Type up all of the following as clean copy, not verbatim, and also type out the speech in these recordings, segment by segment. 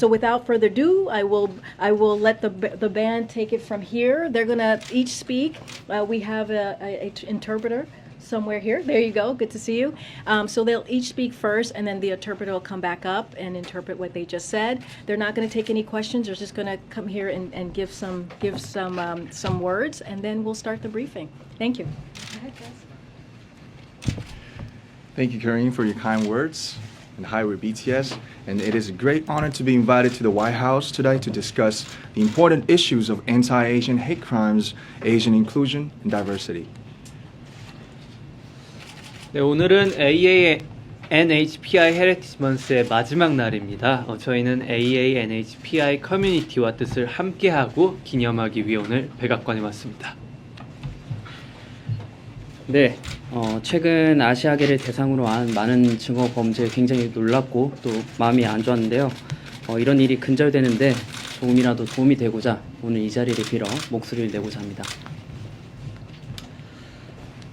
So without further ado, I will let the band take it from here. They're gonna each speak. We have a interpreter somewhere here. There you go. Good to see you. So they'll each speak first, and then the interpreter will come back up and interpret what they just said. They're not going to take any questions. They're just going to come here and give some words, and then we'll start the briefing. Thank you. Go ahead, guys. Thank you, Karine, for your kind words. And hi, we're BTS, and it is a great honor to be invited to the White House today to discuss the important issues of anti-Asian hate crimes, Asian inclusion, and diversity. 네, 오늘은 AANHPI 헤리티지 먼스의 마지막 날입니다. 저희는 AANHPI 커뮤니티와 뜻을 함께하고 기념하기 위해 오늘 백악관에 왔습니다. 네, 최근 아시아계를 대상으로 한 많은 증오 범죄에 굉장히 놀랍고 또 마음이 안 좋았는데요. 이런 일이 근절되는데 조금이라도 도움이 되고자 오늘 이 자리를 빌어 목소리를 내고자 합니다.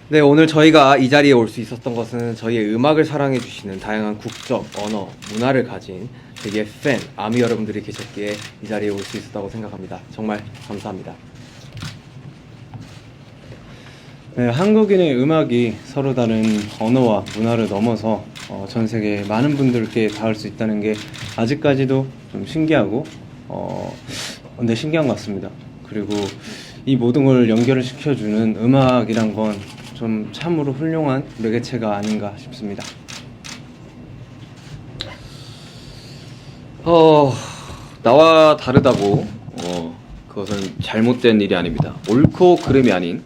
네, 오늘 저희가 이 자리에 올 수 있었던 것은 저희의 음악을 사랑해 주시는 다양한 국적, 언어, 문화를 가진 저희의 팬, 아미 여러분들이 계셨기에 이 자리에 올 수 있었다고 생각합니다. 정말 감사합니다. 네, 한국인의 음악이 서로 다른 언어와 문화를 넘어서 전 세계 많은 분들께 닿을 수 있다는 게 아직까지도 좀 신기하고 근데 신기한 것 같습니다. 그리고 이 모든 걸 연결을 시켜주는 음악이란 건 좀 참으로 훌륭한 매개체가 아닌가 싶습니다. 나와 다르다고 그것은 잘못된 일이 아닙니다. 옳고 그름이 아닌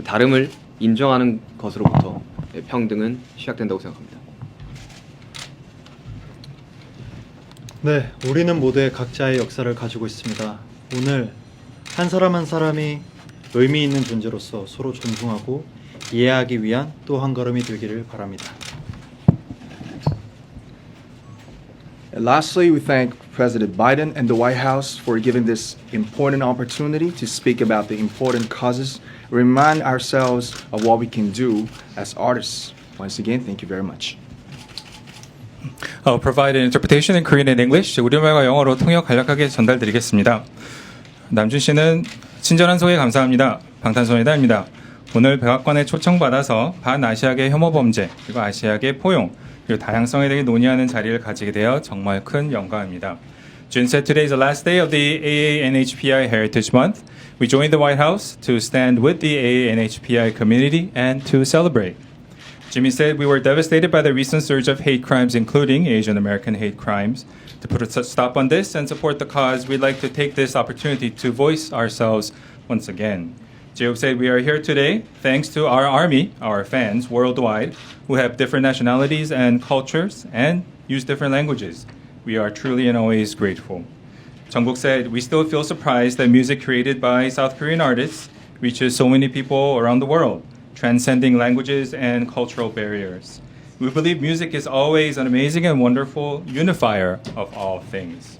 다름을 인정하는 것으로부터 평등은 시작된다고 생각합니다. 네, 우리는 모두의 각자의 역사를 가지고 있습니다. 오늘 한 사람 한 사람이 의미 있는 존재로서 서로 존중하고 이해하기 위한 또 한 걸음이 되기를 바랍니다. And lastly, we thank President Biden and the White House for giving this important opportunity to speak about the important causes, remind ourselves of what we can do as artists. Once again, thank you very much. I'll provide an interpretation in Korean and English. 우리말과 영어로 통역 간략하게 전달드리겠습니다. 남준 씨는 친절한 소개 감사합니다. 방탄소년단입니다. 오늘 백악관에 초청받아서 반아시아계 혐오 범죄, 그리고 아시아계 포용, 그리고 다양성에 대해 논의하는 자리를 가지게 되어 정말 큰 영광입니다. Jun said today is the last day of the AANHPI Heritage Month. We joined the White House to stand with the AANHPI community and to celebrate. Jimmy said we were devastated by the recent surge of hate crimes, including Asian American hate crimes. To put a stop on this and support the cause, we'd like to take this opportunity to voice ourselves once again. Jacob said we are here today thanks to our army, our fans worldwide, who have different nationalities and cultures and use different languages. We are truly and always grateful. Jungkook said we still feel surprised that music created by South Korean artists reaches so many people around the world, transcending languages and cultural barriers. We believe music is always an amazing and wonderful unifier of all things.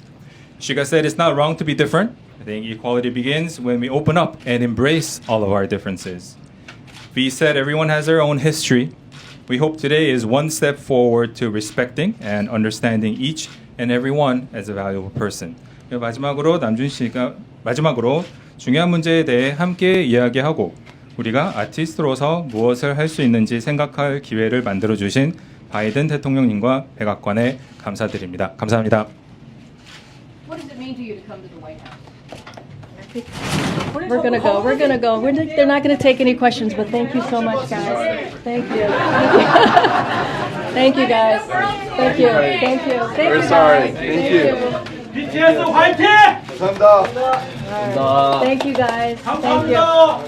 Shiga said it's not wrong to be different. I think equality begins when we open up and embrace all of our differences. V said everyone has their own history. We hope today is one step forward to respecting and understanding each and every one as a valuable person. 마지막으로 남준 씨가 중요한 문제에 대해 함께 이야기하고 우리가 아티스트로서 무엇을 할 수 있는지 생각할 기회를 만들어 주신 바이든 대통령님과 백악관에 감사드립니다. 감사합니다. What does it mean to you to come to the White House? We're gonna go. They're not gonna take any questions, but thank you so much, guys. Thank you. Thank you, guys. Thank you. Thank you. Thank you, guys. Thank you. BTS 화이팅! 감사합니다. Thank you, guys. Thank you. Oh.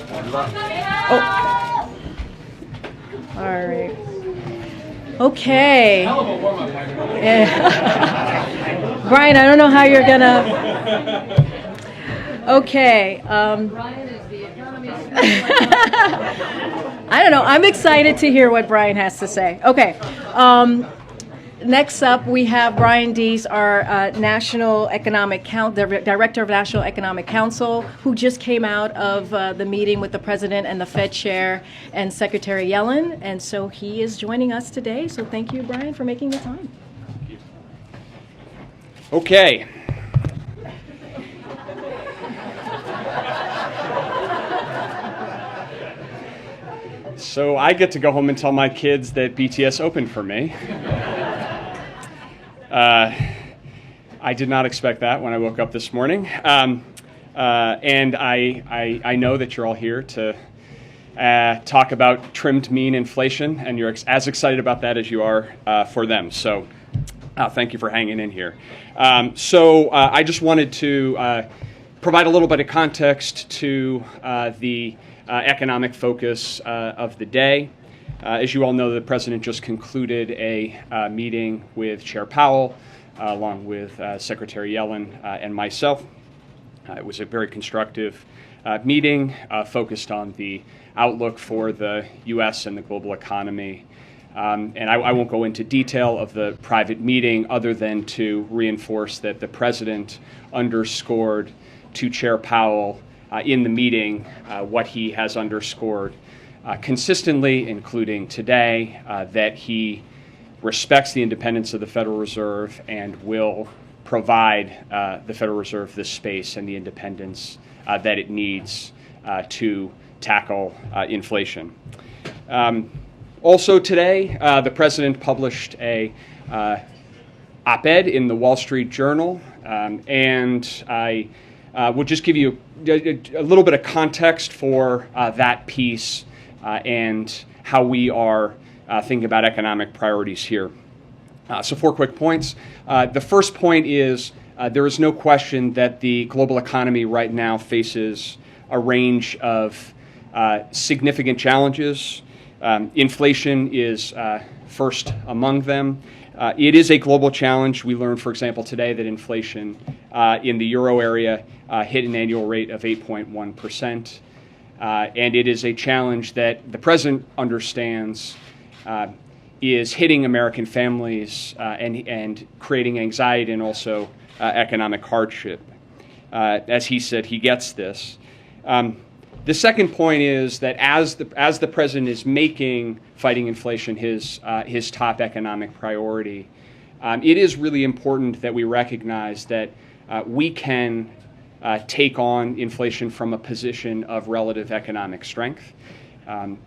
All right. Okay. Yeah. Brian, I don't know how you're gonna. Okay. I don't know. I'm excited to hear what Brian has to say. Okay. Next up, we have Brian Dees, our National Economic Director of National Economic Council, who just came out of the meeting with the President and the Fed Chair and Secretary Yellen. And so he is joining us today. So thank you, Brian, for making the time. Okay. So I get to go home and tell my kids that BTS opened for me. I did not expect that when I woke up this morning. And I know that you're all here to talk about trimmed mean inflation, and you're as excited about that as you are for them. So thank you for hanging in here. I just wanted to provide a little bit of context to the economic focus of the day. As you all know, the President just concluded a meeting with Chair Powell, along with Secretary Yellen and myself. It was a very constructive meeting focused on the outlook for the U.S. and the global economy. And I won't go into detail of the private meeting other than to reinforce that the President underscored to Chair Powell in the meeting what he has underscored consistently, including today, that he respects the independence of the Federal Reserve and will provide the Federal Reserve the space and the independence that it needs to tackle inflation. Also today, the President published a op-ed in the Wall Street Journal, and I will just give you a little bit of context for that piece and how we are thinking about economic priorities here. So 4 quick points. The first point is there is no question that the global economy right now faces a range of significant challenges. Inflation is first among them. It is a global challenge. We learned, for example, today that inflation in the euro area hit an annual rate of 8.1%. And it is a challenge that the President understands is hitting American families and creating anxiety and also economic hardship. As he said, he gets this. The second point is that as the President is making fighting inflation his top economic priority, it is really important that we recognize that we can take on inflation from a position of relative economic strength.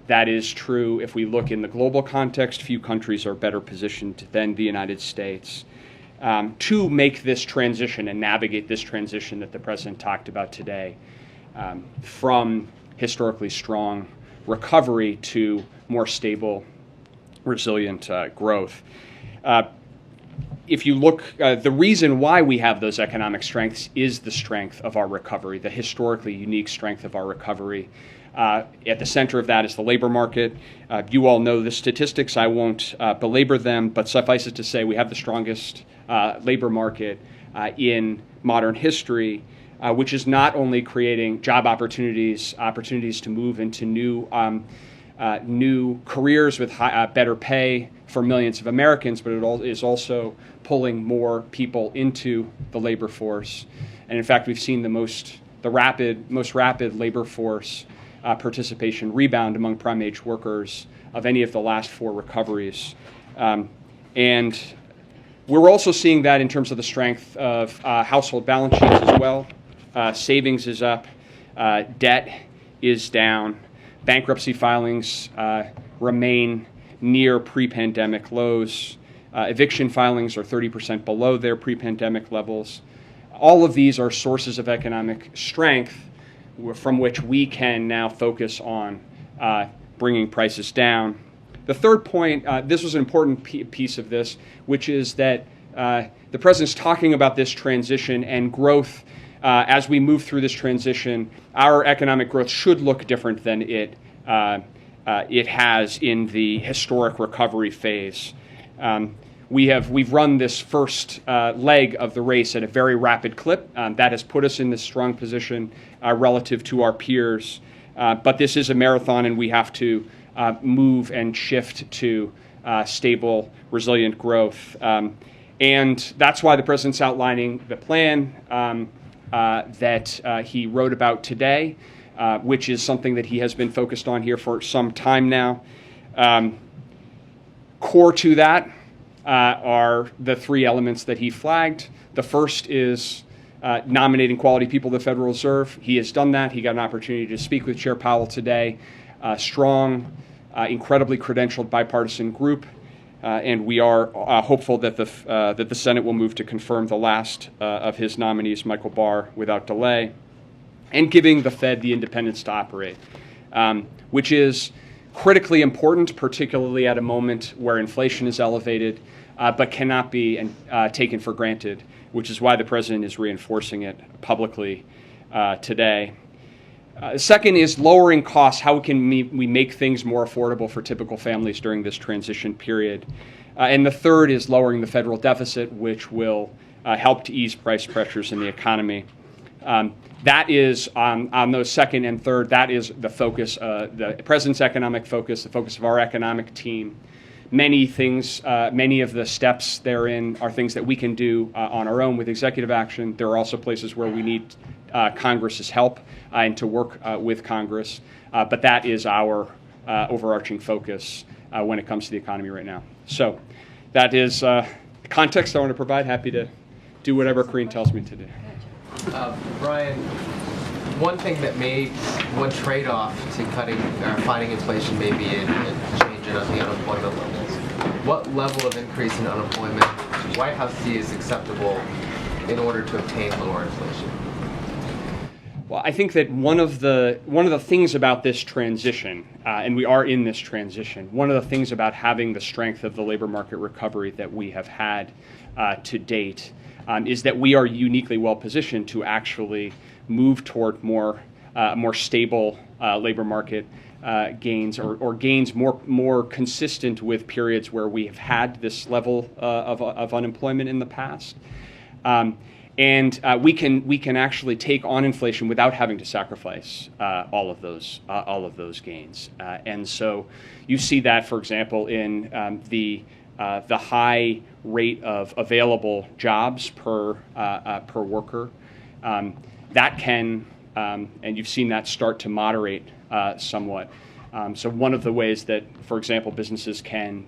That is true if we look in the global context. Few countries are better positioned than the United States to make this transition and navigate this transition that the President talked about today from historically strong recovery to more stable, resilient growth. If you look, the reason why we have those economic strengths is the strength of our recovery, the historically unique strength of our recovery. At the center of that is the labor market. You all know the statistics. I won't belabor them, but suffice it to say we have the strongest labor market in modern history, which is not only creating job opportunities to move into new careers with better pay for millions of Americans, but it is also pulling more people into the labor force. And in fact, we've seen the most rapid labor force participation rebound among prime age workers of any of the last 4 recoveries. And we're also seeing that in terms of the strength of household balance sheets as well. Savings is up, debt is down, bankruptcy filings remain near pre-pandemic lows, eviction filings are 30% below their pre-pandemic levels. All of these are sources of economic strength from which we can now focus on bringing prices down. The third point, this was an important piece of this, which is that the President's talking about this transition and growth. As we move through this transition, our economic growth should look different than it has in the historic recovery phase. We've run this first leg of the race at a very rapid clip. That has put us in this strong position relative to our peers. But this is a marathon, and we have to move and shift to stable, resilient growth. And that's why the President's outlining the plan that he wrote about today, which is something that he has been focused on here for some time now. Core to that are the 3 elements that he flagged. The first is nominating quality people to the Federal Reserve. He has done that. He got an opportunity to speak with Chair Powell today. Strong incredibly credentialed bipartisan group, and we are hopeful that the Senate will move to confirm the last of his nominees, Michael Barr, without delay, and giving the Fed the independence to operate, which is critically important, particularly at a moment where inflation is elevated, but cannot be taken for granted, which is why the President is reinforcing it publicly today. Second is lowering costs. How can we make things more affordable for typical families during this transition period? And the third is lowering the federal deficit, which will help to ease price pressures in the economy. That is, on those second and third, that is the focus, the President's economic focus, the focus of our economic team. Many things, many of the steps therein are things that we can do on our own with executive action. There are also places where we need Congress's help and to work with Congress. But that is our overarching focus when it comes to the economy right now. So that is the context I want to provide. Happy to do whatever Karine tells me to do. Brian, one trade-off to fighting inflation may be a change in the unemployment levels. What level of increase in unemployment does the White House see as acceptable in order to obtain lower inflation? Well, I think that one of the things about this transition, and we are in this transition, one of the things about having the strength of the labor market recovery that we have had to date is that we are uniquely well positioned to actually move toward more stable labor market gains or gains more consistent with periods where we have had this level of unemployment in the past. And we can actually take on inflation without having to sacrifice all of those gains. And so you see that, for example, in the high rate of available jobs per worker. That can, and you've seen that start to moderate somewhat. So one of the ways that, for example, businesses can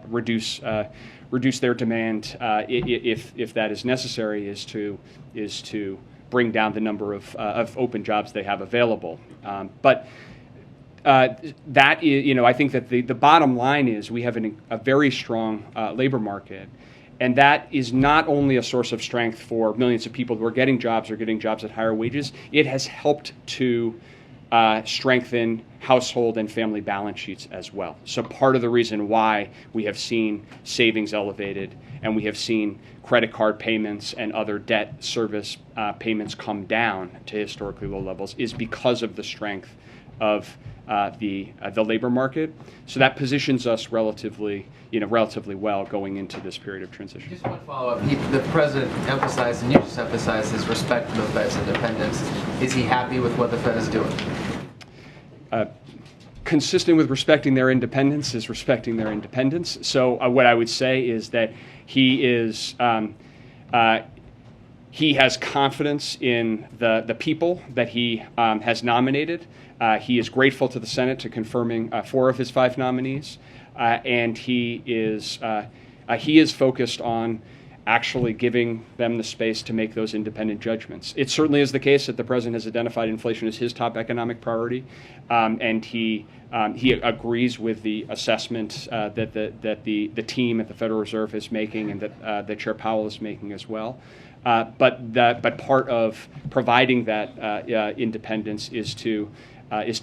reduce their demand if that is necessary is to bring down the number of open jobs they have available. But that is, I think that the bottom line is we have a very strong labor market, and that is not only a source of strength for millions of people who are getting jobs at higher wages. It has helped to strengthen household and family balance sheets as well. So part of the reason why we have seen savings elevated and we have seen credit card payments and other debt service payments come down to historically low levels is because of the strength of the labor market. So that positions us relatively well going into this period of transition. Just one follow-up. The President emphasized, and you just emphasized, his respect for the Fed's independence. Is he happy with what the Fed is doing? Consistent with respecting their independence is respecting their independence. So what I would say is that he has confidence in the people that he has nominated. He is grateful to the Senate to confirming 4 of his 5 nominees, and he is focused on actually giving them the space to make those independent judgments. It certainly is the case that the President has identified inflation as his top economic priority, and he agrees with the assessment that the team at the Federal Reserve is making and that Chair Powell is making as well. But part of providing that independence is to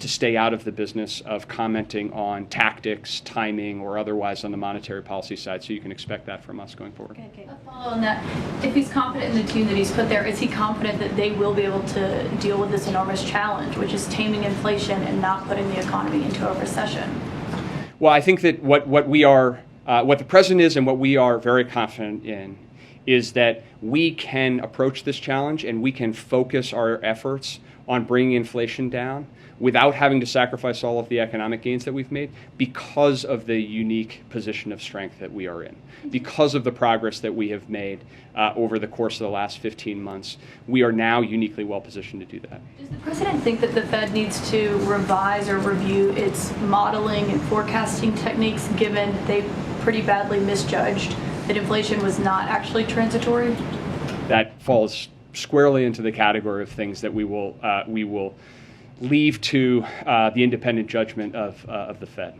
stay out of the business of commenting on tactics, timing, or otherwise on the monetary policy side. So you can expect that from us going forward. Okay. A follow on that. If he's confident in the team that he's put there, is he confident that they will be able to deal with this enormous challenge, which is taming inflation and not putting the economy into a recession? Well, I think that what the President is and what we are very confident in is that we can approach this challenge and we can focus our efforts on bringing inflation down without having to sacrifice all of the economic gains that we've made because of the unique position of strength that we are in. Because of the progress that we have made over the course of the last 15 months, we are now uniquely well positioned to do that. Does the President think that the Fed needs to revise or review its modeling and forecasting techniques, given they pretty badly misjudged that inflation was not actually transitory? That falls squarely into the category of things that we will leave to the independent judgment of the Fed.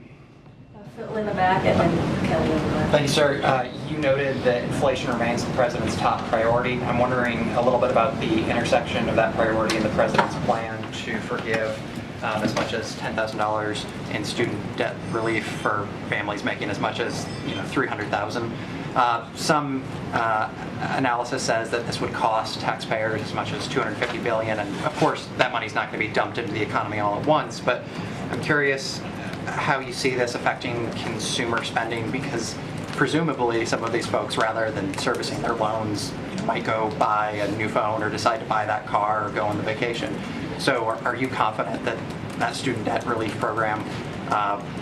Phil in the back and then Kelly in the back. Thank you, sir. You noted that inflation remains the president's top priority. I'm wondering a little bit about the intersection of that priority and the president's plan to forgive as much as $10,000 in student debt relief for families making as much as $300,000. Some analysis says that this would cost taxpayers as much as $250 billion, and of course that money's not going to be dumped into the economy all at once. But I'm curious how you see this affecting consumer spending, because presumably some of these folks, rather than servicing their loans, might go buy a new phone or decide to buy that car or go on the vacation. So are you confident that that student debt relief program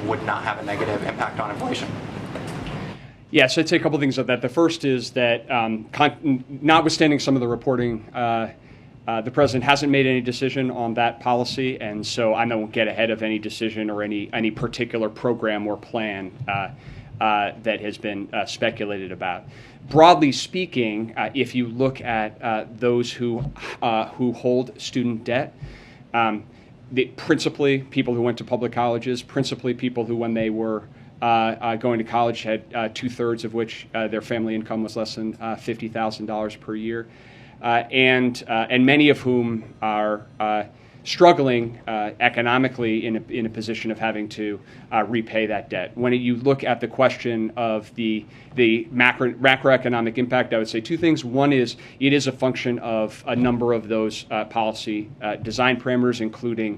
would not have a negative impact on inflation? Yes, I'd say a couple things of that. The first is that notwithstanding some of the reporting, the president hasn't made any decision on that policy, and so I won't get ahead of any decision or any particular program or plan that has been speculated about. Broadly speaking, if you look at those who hold student debt, principally people who went to public colleges, principally people who, when they were going to college, had 2/3 of which their family income was less than $50,000 per year, and many of whom are struggling economically in a position of having to repay that debt. When you look at the question of the macroeconomic impact, I would say two things. One is it is a function of a number of those policy design parameters, including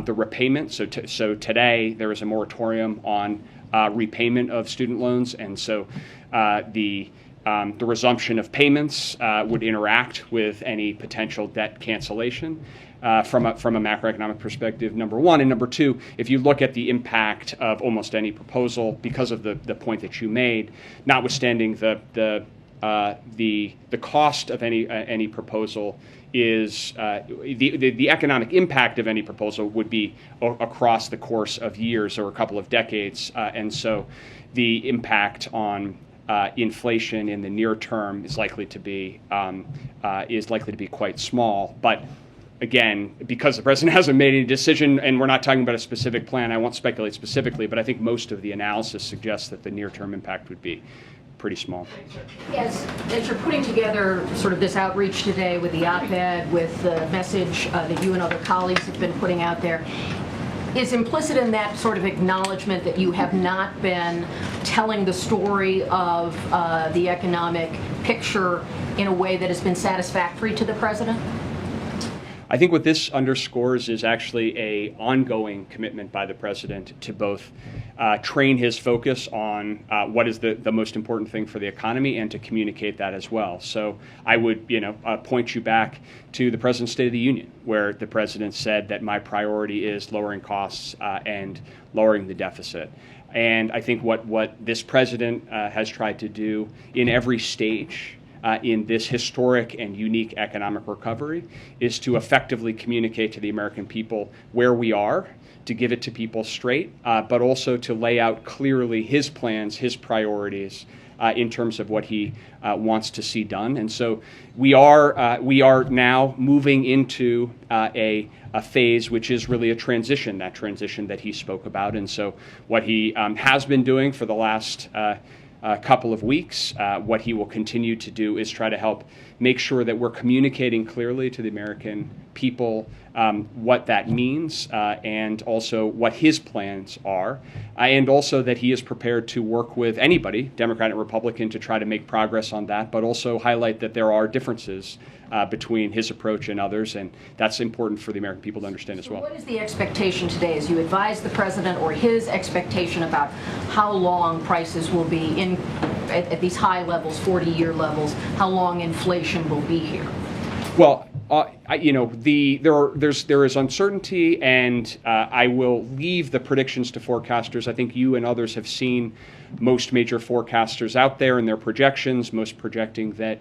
the repayment. So today there is a moratorium on repayment of student loans, and so the resumption of payments would interact with any potential debt cancellation. From a macroeconomic perspective, number one. And number two, if you look at the impact of almost any proposal, because of the point that you made, notwithstanding the cost of any proposal is the economic impact of any proposal would be across the course of years or a couple of decades, and so the impact on inflation in the near term is likely to be quite small, but. Again, because the president hasn't made any decision, and we're not talking about a specific plan, I won't speculate specifically, but I think most of the analysis suggests that the near-term impact would be pretty small. As you're putting together sort of this outreach today with the op-ed, with the message that you and other colleagues have been putting out there, is implicit in that sort of acknowledgement that you have not been telling the story of the economic picture in a way that has been satisfactory to the president? I think what this underscores is actually an ongoing commitment by the president to both train his focus on what is the most important thing for the economy and to communicate that as well. So I would point you back to the President's State of the Union, where the president said that my priority is lowering costs and lowering the deficit. And I think what this president has tried to do in every stage in this historic and unique economic recovery is to effectively communicate to the American people where we are, to give it to people straight, but also to lay out clearly his plans, his priorities in terms of what he wants to see done. And so we are now moving into a phase which is really a transition, that transition that he spoke about. And so what he has been doing for the last couple of weeks, what he will continue to do is try to help make sure that we're communicating clearly to the American people what that means and also what his plans are, and also that he is prepared to work with anybody, Democrat and Republican, to try to make progress on that, but also highlight that there are differences between his approach and others, and that's important for the American people to understand as well. What is the expectation today as you advise the president, or his expectation about how long prices will be at these high levels, 40-year levels, how long inflation will be here? Well, there is uncertainty, and I will leave the predictions to forecasters. I think you and others have seen most major forecasters out there and their projections, most projecting that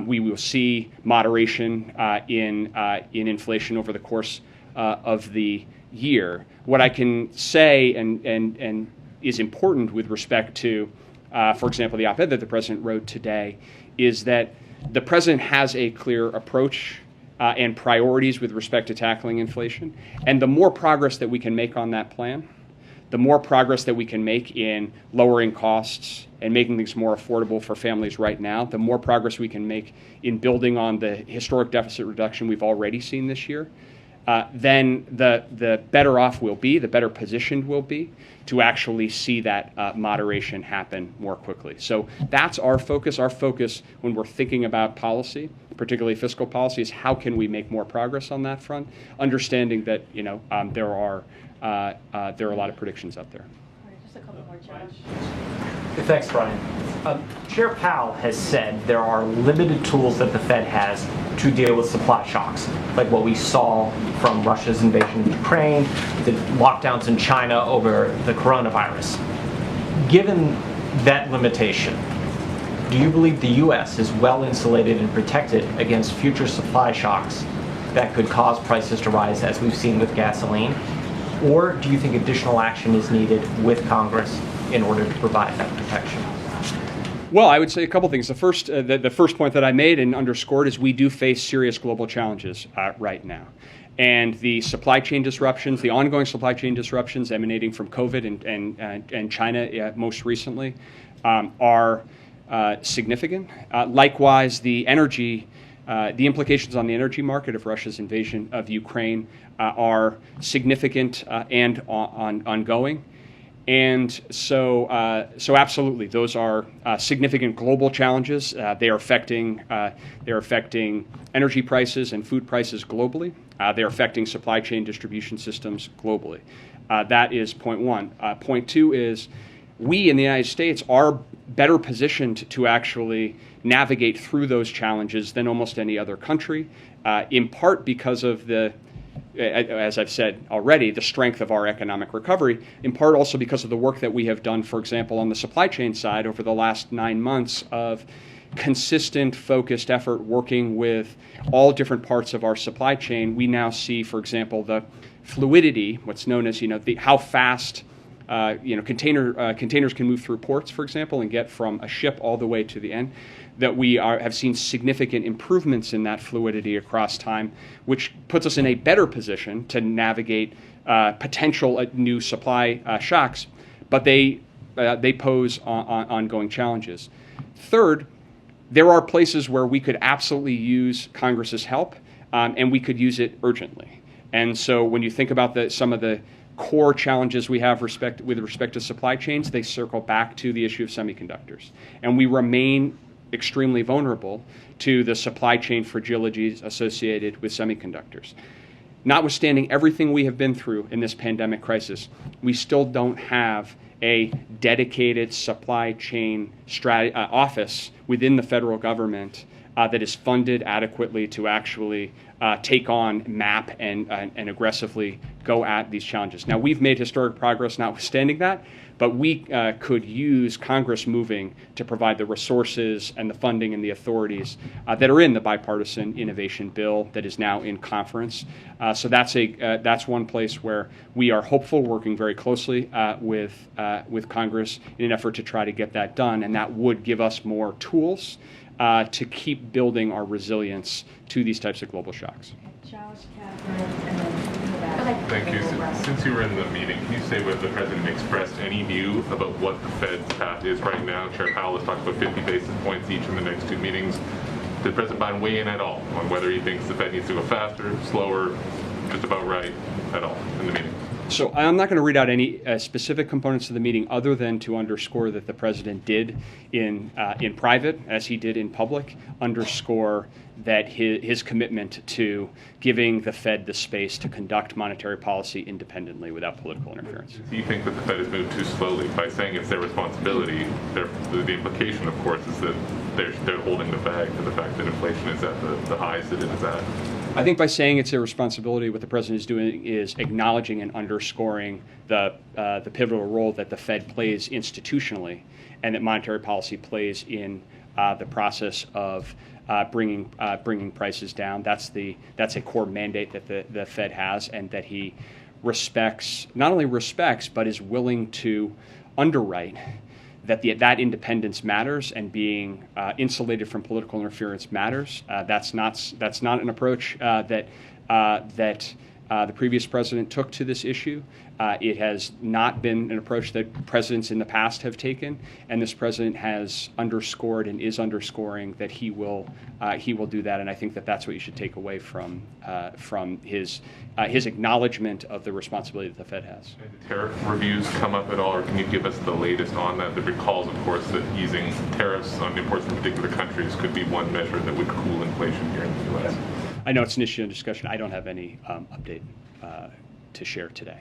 we will see moderation in inflation over the course of the year. What I can say and is important with respect to, for example, the op-ed that the president wrote today, is that the president has a clear approach and priorities with respect to tackling inflation. And the more progress that we can make on that plan, the more progress that we can make in lowering costs and making things more affordable for families right now, the more progress we can make in building on the historic deficit reduction we've already seen this year, then the better off we'll be, the better positioned we'll be to actually see that moderation happen more quickly. So that's our focus. Our focus when we're thinking about policy, particularly fiscal policy, is how can we make more progress on that front, understanding that there are a lot of predictions out there. Just a couple more, Josh. Thanks, Brian. Chair Powell has said there are limited tools that the Fed has to deal with supply shocks, like what we saw from Russia's invasion of Ukraine, the lockdowns in China over the coronavirus. Given that limitation, do you believe the U.S. is well insulated and protected against future supply shocks that could cause prices to rise, as we've seen with gasoline? Or do you think additional action is needed with Congress in order to provide that protection? Well, I would say a couple things. The first point that I made and underscored is we do face serious global challenges right now. And the supply chain disruptions, the ongoing supply chain disruptions emanating from COVID and China most recently are significant. Likewise, the implications on the energy market of Russia's invasion of Ukraine are significant and ongoing. And so absolutely, those are significant global challenges. They are affecting energy prices and food prices globally. They are affecting supply chain distribution systems globally. That is point one. Point two is we in the United States are better positioned to actually navigate through those challenges than almost any other country, in part because of as I've said already, the strength of our economic recovery, in part also because of the work that we have done, for example, on the supply chain side over the last 9 months of consistent, focused effort working with all different parts of our supply chain. We now see, for example, the fluidity, what's known as how fast containers can move through ports, for example, and get from a ship all the way to the end. That we have seen significant improvements in that fluidity across time, which puts us in a better position to navigate potential new supply shocks, but they pose ongoing challenges. Third, there are places where we could absolutely use Congress's help, and we could use it urgently. And so when you think about some of the core challenges we have with respect to supply chains, they circle back to the issue of semiconductors. And we remain extremely vulnerable to the supply chain fragilities associated with semiconductors. Notwithstanding everything we have been through in this pandemic crisis, we still don't have a dedicated supply chain office within the federal government that is funded adequately to actually take on, map, and aggressively go at these challenges. Now, we've made historic progress notwithstanding that, but we could use Congress moving to provide the resources and the funding and the authorities that are in the bipartisan innovation bill that is now in conference. So that's one place where we are hopeful, working very closely with Congress in an effort to try to get that done, and that would give us more tools to keep building our resilience to these types of global shocks. Josh, Catherine, and then Thank you. Since you were in the meeting, can you say whether the president expressed any view about what the Fed's path is right now? Chair Powell has talked about 50 basis points each in the next 2 meetings. Did President Biden weigh in at all on whether he thinks the Fed needs to go faster, slower, just about right at all in the meeting? So I'm not going to read out any specific components of the meeting other than to underscore that the president did in private, as he did in public, underscore that his commitment to giving the Fed the space to conduct monetary policy independently without political interference. Do you think that the Fed has moved too slowly by saying it's their responsibility? The implication, of course, is that they're holding the bag to the fact that inflation is at the highs that it is at. I think by saying it's their responsibility, what the president is doing is acknowledging and underscoring the pivotal role that the Fed plays institutionally, and that monetary policy plays in the process of bringing prices down. That's a core mandate that the Fed has, and that he not only respects but is willing to underwrite. That independence matters, and being insulated from political interference matters. That's not an approach that the previous president took to this issue. It has not been an approach that presidents in the past have taken, and this president has underscored and is underscoring that he will do that. And I think that that's what you should take away from his acknowledgement of the responsibility that the Fed has. Did tariff reviews come up at all, or can you give us the latest on that? The recalls, of course, that easing tariffs on imports from particular countries could be one measure that would cool inflation here in the U.S. I know it's an issue of discussion. I don't have any update to share today.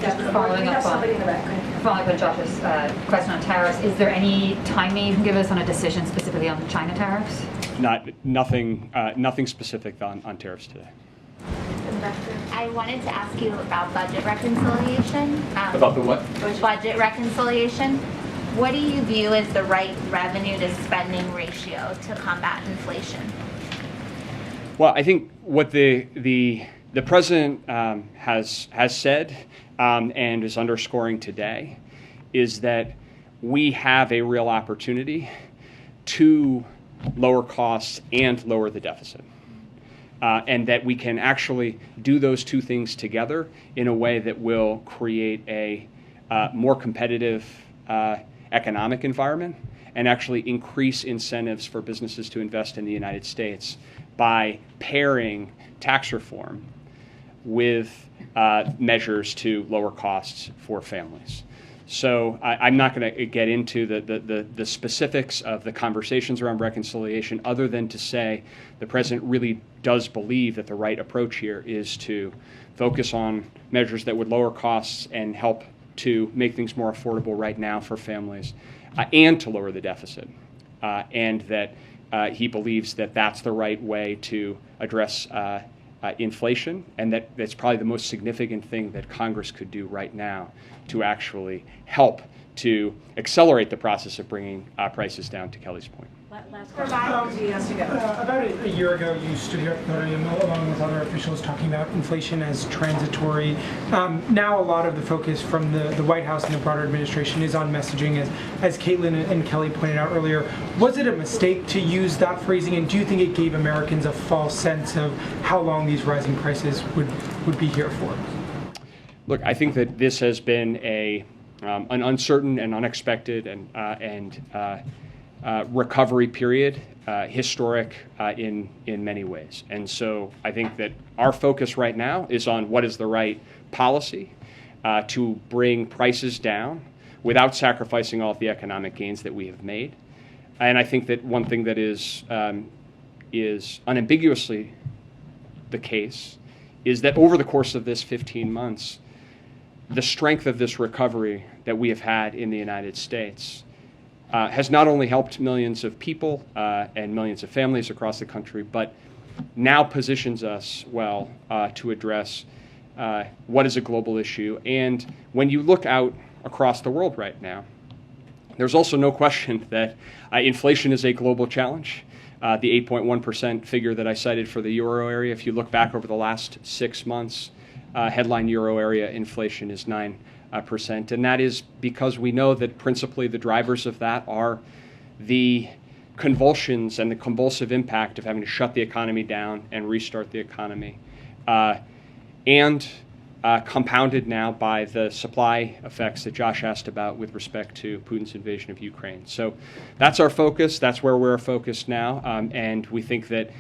Just following up on Josh's question on tariffs, is there any timing you can give us on a decision specifically on the China tariffs? Nothing specific on tariffs today. I wanted to ask you about budget reconciliation. About the what? Budget reconciliation. What do you view as the right revenue to spending ratio to combat inflation? Well, I think what the president has said and is underscoring today is that we have a real opportunity to lower costs and lower the deficit. And that we can actually do those two things together in a way that will create a more competitive economic environment and actually increase incentives for businesses to invest in the United States by pairing tax reform with measures to lower costs for families. So I'm not going to get into the specifics of the conversations around reconciliation other than to say the president really does believe that the right approach here is to focus on measures that would lower costs and help to make things more affordable right now for families and to lower the deficit. And that he believes that that's the right way to address inflation, and that's probably the most significant thing that Congress could do right now to actually help to accelerate the process of bringing prices down, to Kelly's point. About a year ago, you stood here at the podium along with other officials talking about inflation as transitory. Now a lot of the focus from the White House and the broader administration is on messaging, as Caitlin and Kelly pointed out earlier. Was it a mistake to use that phrasing, and do you think it gave Americans a false sense of how long these rising prices would be here for? Look, I think that this has been an uncertain and unexpected and recovery period, historic in many ways. And so I think that our focus right now is on what is the right policy to bring prices down without sacrificing all of the economic gains that we have made. And I think that one thing that is unambiguously the case is that over the course of this 15 months, the strength of this recovery that we have had in the United States has not only helped millions of people and millions of families across the country, but now positions us well to address what is a global issue. And when you look out across the world right now, there's also no question that inflation is a global challenge. The 8.1% figure that I cited for the euro area, if you look back over the last 6 months, headline euro area inflation is 9%. And that is because we know that principally the drivers of that are the convulsions and the convulsive impact of having to shut the economy down and restart the economy, and compounded now by the supply effects that Josh asked about with respect to Putin's invasion of Ukraine. So that's our focus. That's where we're focused now. And we think that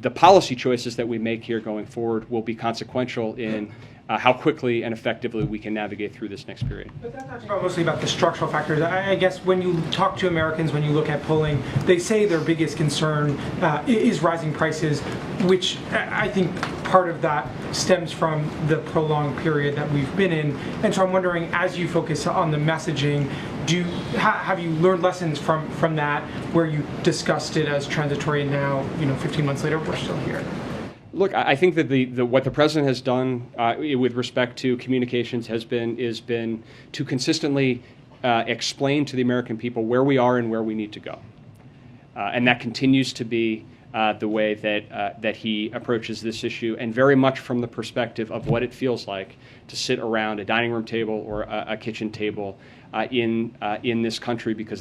the policy choices that we make here going forward will be consequential in how quickly and effectively we can navigate through this next period. But that's mostly about the structural factors. I guess when you talk to Americans, when you look at polling, they say their biggest concern is rising prices, which I think part of that stems from the prolonged period that we've been in. And so I'm wondering, as you focus on the messaging, have you learned lessons from that, where you discussed it as transitory, and now 15 months later we're still here? Look, I think that what the president has done with respect to communications has been to consistently explain to the American people where we are and where we need to go, and that continues to be the way that he approaches this issue, and very much from the perspective of what it feels like to sit around a dining room table or a kitchen table in this country, because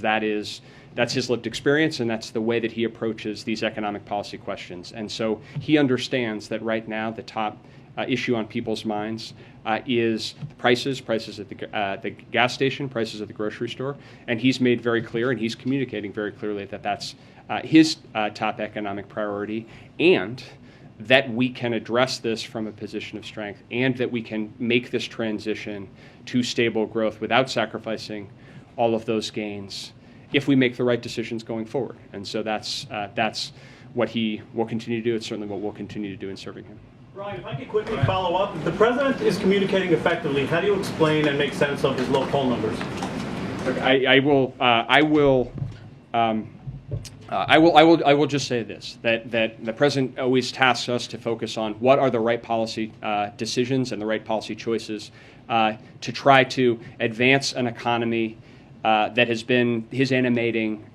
that's his lived experience, and that's the way that he approaches these economic policy questions. And so he understands that right now the top issue on people's minds is prices at the gas station, prices at the grocery store. And he's made very clear, and he's communicating very clearly that that's his top economic priority, and that we can address this from a position of strength, and that we can make this transition to stable growth without sacrificing all of those gains if we make the right decisions going forward. And so that's what he will continue to do. It's certainly what we'll continue to do in serving him. Brian, if I could quickly follow up, if the president is communicating effectively, how do you explain and make sense of his low poll numbers? Look, I will just say this, that the president always tasks us to focus on what are the right policy decisions and the right policy choices to try to advance an economy that has been his animating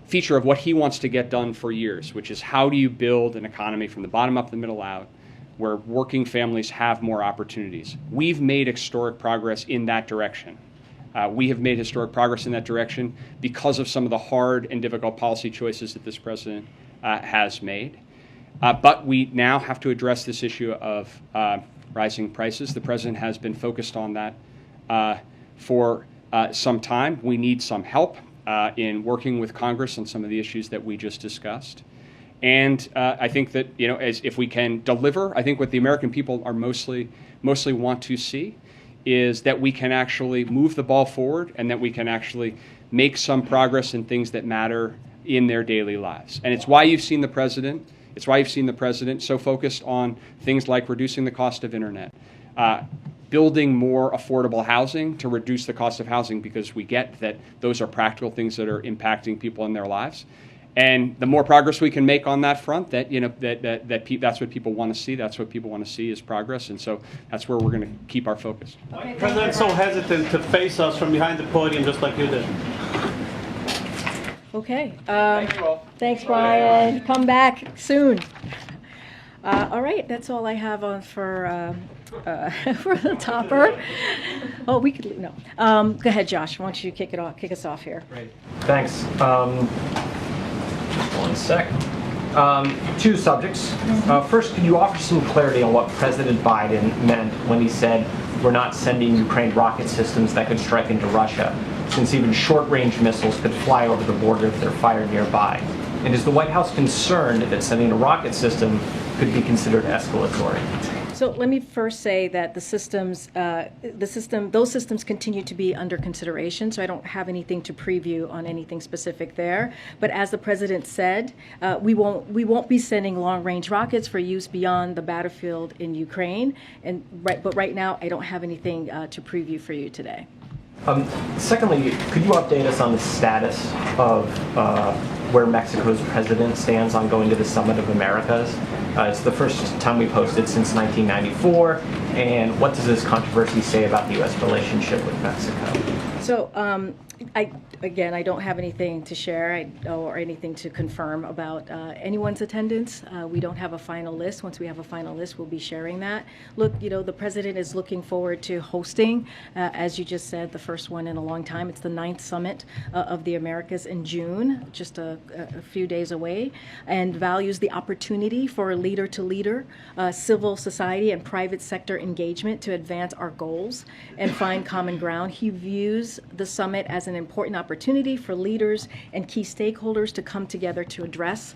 feature of what he wants to get done for years, which is how do you build an economy from the bottom up, the middle out, where working families have more opportunities. We've made historic progress in that direction. We have made historic progress in that direction because of some of the hard and difficult policy choices that this president has made. But we now have to address this issue of rising prices. The president has been focused on that for some time. We need some help in working with Congress on some of the issues that we just discussed. And I think that, if we can deliver, I think what the American people are mostly want to see is that we can actually move the ball forward, and that we can actually make some progress in things that matter in their daily lives. And it's why you've seen the president so focused on things like reducing the cost of internet, building more affordable housing to reduce the cost of housing, because we get that those are practical things that are impacting people in their lives. And the more progress we can make on that front, that's what people want to see. That's what people want to see is progress. And so that's where we're going to keep our focus. Why is the president so hesitant to face us from behind the podium just like you did? Okay. Thanks, Brian. Come back soon. All right, that's all I have on for the topper. Oh, we could no. Go ahead, Josh. Why don't you kick us off here? Great. Thanks. One sec. Two subjects. First, could you offer some clarity on what President Biden meant when he said we're not sending Ukraine rocket systems that could strike into Russia, since even short-range missiles could fly over the border if they're fired nearby? And is the White House concerned that sending a rocket system could be considered escalatory? So let me first say that those systems continue to be under consideration, so I don't have anything to preview on anything specific there. But as the president said, we won't be sending long-range rockets for use beyond the battlefield in Ukraine. But right now, I don't have anything to preview for you today. Secondly, could you update us on the status of where Mexico's president stands on going to the Summit of Americas? It's the first time we've hosted since 1994, and what does this controversy say about the U.S. relationship with Mexico? So, I don't have anything to share or anything to confirm about anyone's attendance. We don't have a final list. Once we have a final list, we'll be sharing that. Look, the president is looking forward to hosting, as you just said, the first one in a long time. It's the 9th Summit of the Americas in June, just a few days away, and values the opportunity for leader-to-leader, civil society and private sector engagement to advance our goals and find common ground. He views the summit as an important opportunity for leaders and key stakeholders to come together to address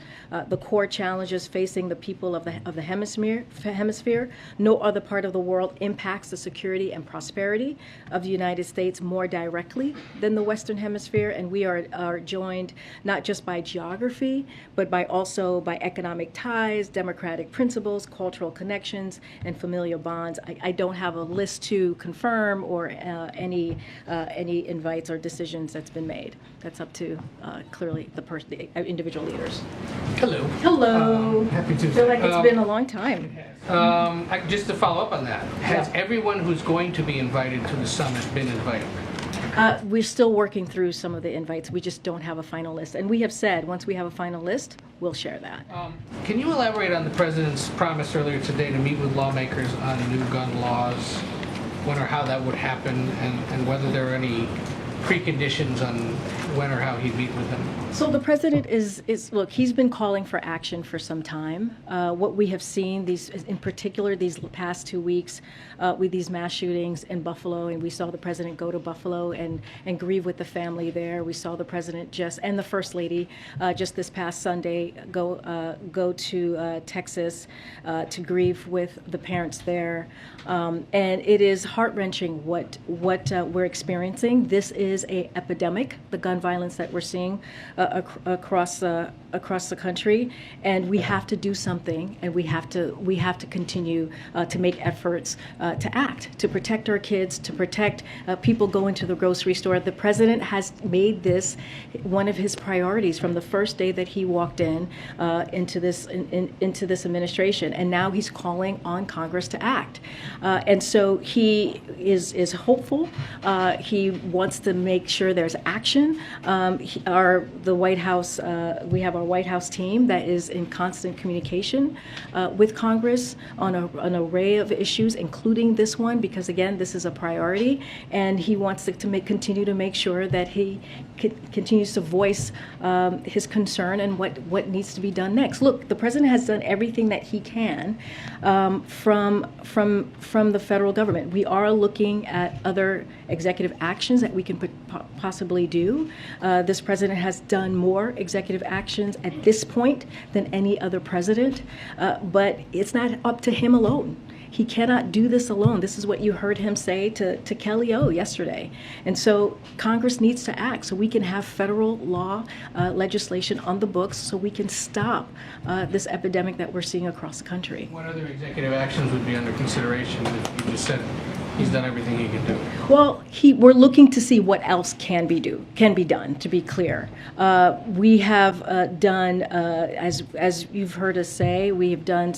the core challenges facing the people of the hemisphere. No other part of the world impacts the security and prosperity of the United States more directly than the Western Hemisphere, and we are joined not just by geography, but also by economic ties, democratic principles, cultural connections, and familial bonds. I don't have a list to confirm or any invites or decisions that's been made. That's up to clearly the individual leaders. Hello. Hello. Happy to. I feel like it's been a long time. Just to follow up on that, has everyone who's going to be invited to the summit been invited? We're still working through some of the invites. We just don't have a final list. And we have said, once we have a final list, we'll share that. Can you elaborate on the president's promise earlier today to meet with lawmakers on new gun laws, when or how that would happen, and whether there are any preconditions on when or how he'd meet with them? So the president is look, he's been calling for action for some time. What we have seen, in particular these past 2 weeks, with these mass shootings in Buffalo, and we saw the president go to Buffalo and grieve with the family there. We saw the president and the first lady just this past Sunday go to Texas to grieve with the parents there. And it is heart-wrenching what we're experiencing. This is an epidemic, the gun violence that we're seeing across the country, and we have to do something, and we have to continue to make efforts to act, to protect our kids, to protect people going to the grocery store. The president has made this one of his priorities from the first day that he walked into this administration, and now he's calling on Congress to act. And so he is hopeful. He wants to make sure there's action. The White House, we have our White House team that is in constant communication with Congress on an array of issues, including this one, because again, this is a priority, and he wants to continue to make sure that he continues to voice his concern and what needs to be done next. Look, the president has done everything that he can from the federal government. We are looking at other executive actions that we can possibly do. This president has done more executive actions at this point than any other president, but it's not up to him alone. He cannot do this alone. This is what you heard him say to Kelly O yesterday. And so Congress needs to act so we can have federal law legislation on the books so we can stop this epidemic that we're seeing across the country. What other executive actions would be under consideration if you just said he's done everything he can do? Well, we're looking to see what else can be done. To be clear, we have done, as you've heard us say, we have done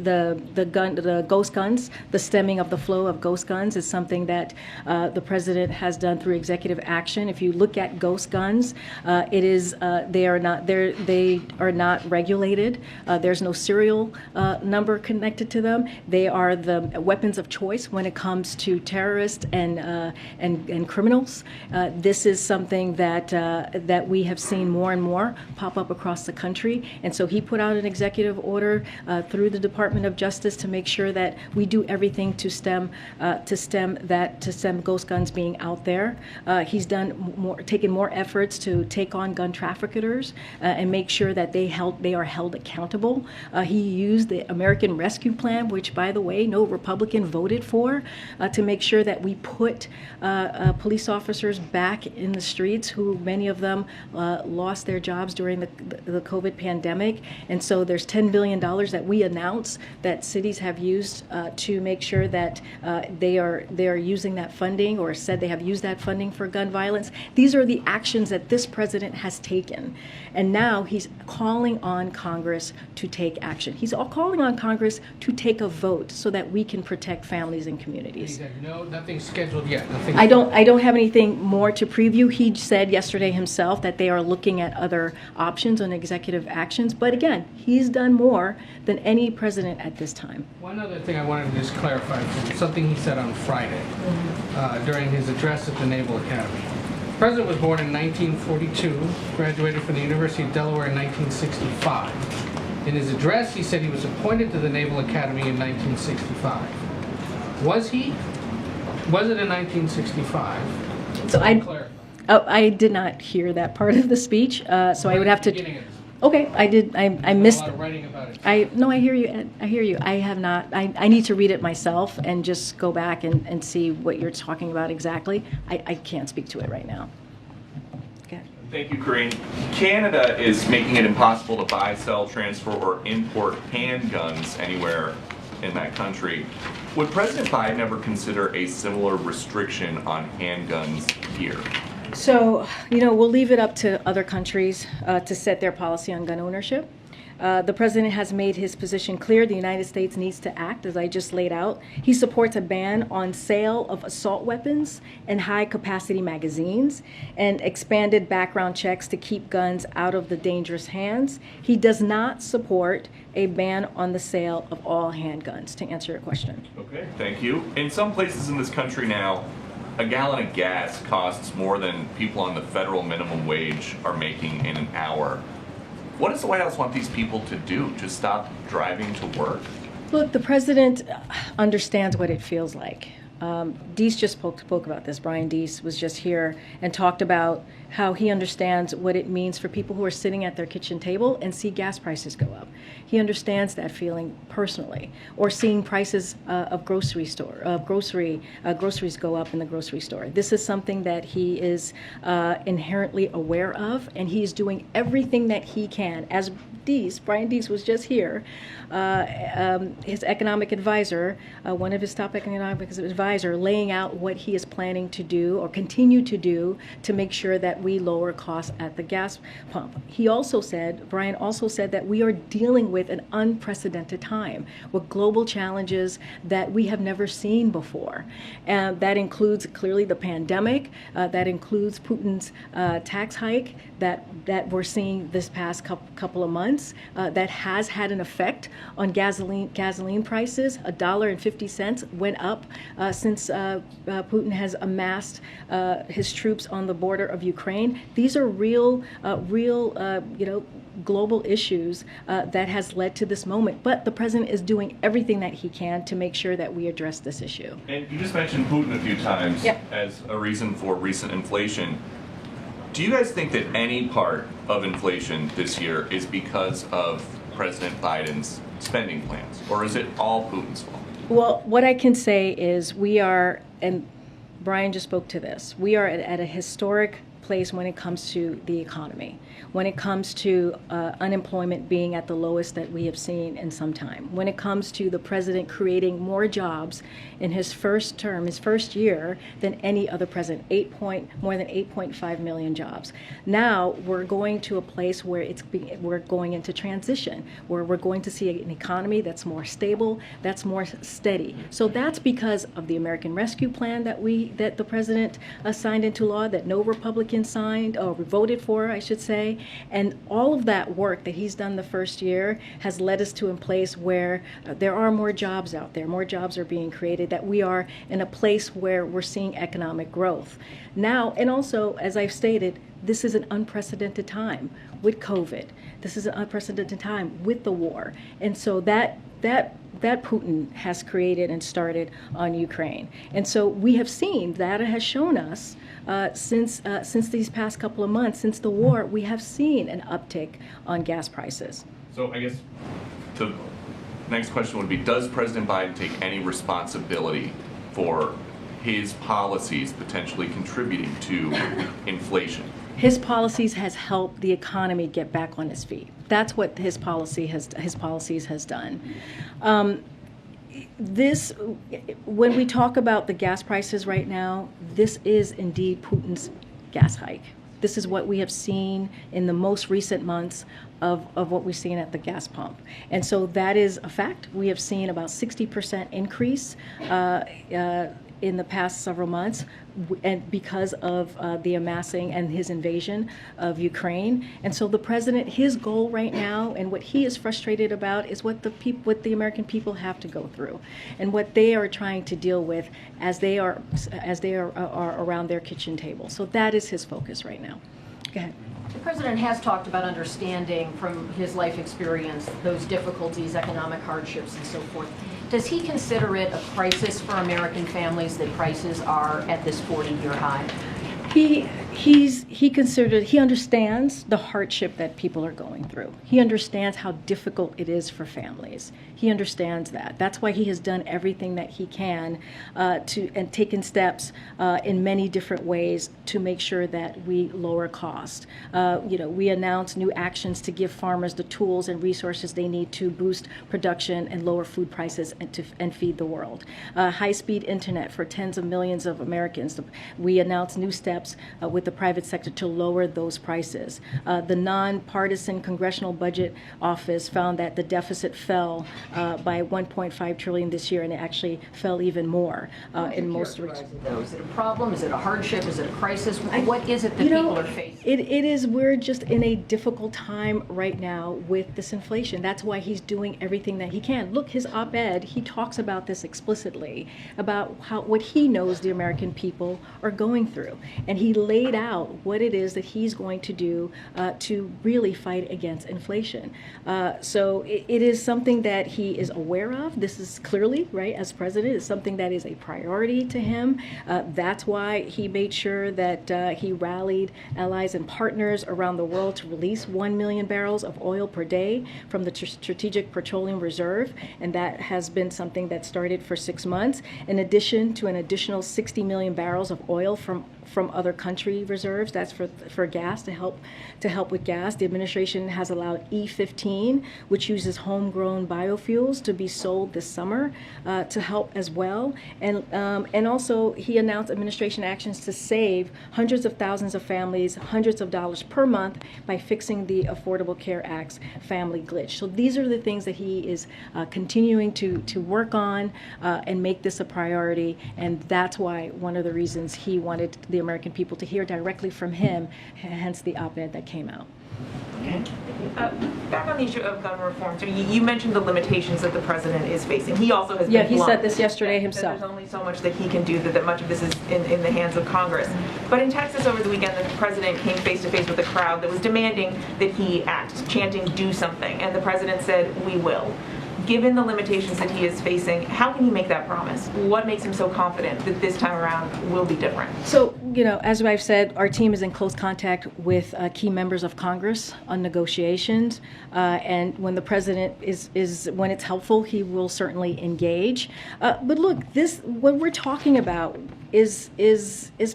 the ghost guns. The stemming of the flow of ghost guns is something that the president has done through executive action. If you look at ghost guns, they are not regulated. There's no serial number connected to them. They are the weapons of choice when it comes to terrorists and criminals. This is something that we have seen more and more pop up across the country, and so he put out an executive order through the Department of Justice to make sure that we do everything to stem ghost guns being out there. He's taken more efforts to take on gun traffickers and make sure that they are held accountable. He used the American Rescue Plan, which, by the way, no Republican voted for, to make sure that we put police officers back in the streets, who many of them lost their jobs during the COVID pandemic. And so there's $10 billion that we announced that cities have used to make sure that they are using that funding, or said they have used that funding for gun violence. These are the actions that this president has taken. And now he's calling on Congress to take action. He's calling on Congress to take a vote so that we can protect families and communities. No, nothing's scheduled yet. I don't have anything more to preview. He said yesterday himself that they are looking at other options on executive actions. But again, he's done more than any president at this time. One other thing I wanted to just clarify, something he said on Friday during his address at the Naval Academy. The president was born in 1942, graduated from the University of Delaware in 1965. In his address, he said he was appointed to the Naval Academy in 1965. Was he? Was it in 1965? So I did not hear that part of the speech, so I would have to. Okay, I did. I missed. A lot of writing about it. No, I hear you, Ed. I hear you. I have not. I need to read it myself and just go back and see what you're talking about exactly. I can't speak to it right now. Okay. Thank you, Karine. Canada is making it impossible to buy, sell, transfer, or import handguns anywhere in that country. Would President Biden ever consider a similar restriction on handguns here? So, we'll leave it up to other countries to set their policy on gun ownership. The president has made his position clear. The United States needs to act, as I just laid out. He supports a ban on sale of assault weapons and high-capacity magazines, and expanded background checks to keep guns out of the dangerous hands. He does not support a ban on the sale of all handguns, to answer your question. Okay, thank you. In some places in this country now, a gallon of gas costs more than people on the federal minimum wage are making in an hour. What does the White House want these people to do? Just stop driving to work? Look, the president understands what it feels like. Deese just spoke about this. Brian Deese was just here and talked about how he understands what it means for people who are sitting at their kitchen table and see gas prices go up. He understands that feeling personally, or seeing prices of groceries go up in the grocery store. This is something that he is inherently aware of, and he is doing everything that he can. As Brian Deese was just here, his economic advisor, one of his top economic advisor, laying out what he is planning to do or continue to do to make sure that we lower costs at the gas pump. Brian also said that we are dealing with an unprecedented time with global challenges that we have never seen before. And that includes clearly the pandemic, that includes Putin's tax hike that we're seeing this past couple of months, that has had an effect on gasoline prices. $1.50 went up since Putin has amassed his troops on the border of Ukraine. These are real, global issues that has led to this moment. But the president is doing everything that he can to make sure that we address this issue. And you just mentioned Putin a few times as a reason for recent inflation. Do you guys think that any part of inflation this year is because of President Biden's spending plans, or is it all Putin's fault? Well, what I can say is we are, and Brian just spoke to this, we are at a historic place when it comes to the economy, when it comes to unemployment being at the lowest that we have seen in some time, when it comes to the president creating more jobs in his first term, his first year, than any other president, more than 8.5 million jobs. Now we're going to a place where we're going into transition, where we're going to see an economy that's more stable, that's more steady. So that's because of the American Rescue Plan that the president signed into law, that no Republican signed or voted for, I should say, and all of that work that he's done the first year has led us to a place where there are more jobs out there, more jobs are being created, that we are in a place where we're seeing economic growth. Now, and also, as I've stated, this is an unprecedented time with COVID. This is an unprecedented time with the war. And so that Putin has created and started on Ukraine. And so we have seen, data has shown us since these past couple of months, since the war, we have seen an uptick on gas prices. So I guess the next question would be, does President Biden take any responsibility for his policies potentially contributing to inflation? His policies has helped the economy get back on its feet. That's what his policies has done. When we talk about the gas prices right now, this is indeed Putin's gas hike. This is what we have seen in the most recent months of what we've seen at the gas pump. And so that is a fact. We have seen about 60% increase in the past several months, and because of the amassing and his invasion of Ukraine. And so the president, his goal right now, and what he is frustrated about, is what the American people have to go through, and what they are trying to deal with as they are around their kitchen table. So that is his focus right now. Go ahead. The president has talked about understanding from his life experience those difficulties, economic hardships, and so forth. Does he consider it a crisis for American families that prices are at this 40-year high? He understands the hardship that people are going through. He understands how difficult it is for families. He understands that. That's why he has done everything that he can and taken steps in many different ways to make sure that we lower cost. We announced new actions to give farmers the tools and resources they need to boost production and lower food prices and feed the world. High-speed internet for tens of millions of Americans. We announced new steps with the private sector to lower those prices. The nonpartisan Congressional Budget Office found that the deficit fell by 1.5 trillion this year, and it actually fell even more in most regions. Is it a problem? Is it a hardship? Is it a crisis? What is it that people are facing? It is, we're just in a difficult time right now with this inflation. That's why he's doing everything that he can. Look, his op-ed, he talks about this explicitly, about what he knows the American people are going through. And he laid out what it is that he's going to do to really fight against inflation. So it is something that he is aware of. This is clearly, right, as president, is something that is a priority to him. That's why he made sure that he rallied allies and partners around the world to release 1 million barrels of oil per day from the Strategic Petroleum Reserve, and that has been something that started for 6 months, in addition to an additional 60 million barrels of oil from other country reserves. That's for gas, to help with gas. The administration has allowed E15, which uses homegrown biofuels, to be sold this summer to help as well. And also he announced administration actions to save hundreds of thousands of families hundreds of dollars per month by fixing the Affordable Care Act's family glitch. So these are the things that he is continuing to work on and make this a priority. And that's why one of the reasons he wanted the American people to hear directly from him, hence the op-ed that came out. Back on the issue of gun reform, so you mentioned the limitations that the president is facing. He also has been blunt. He said this yesterday himself. There's only so much that he can do, that much of this is in the hands of Congress. But in Texas over the weekend, the president came face to face with a crowd that was demanding that he act, chanting, do something. And the president said, we will. Given the limitations that he is facing, how can he make that promise? What makes him so confident that this time around will be different? So, as I've said, our team is in close contact with key members of Congress on negotiations. And when the president when it's helpful, he will certainly engage. But look, what we're talking about is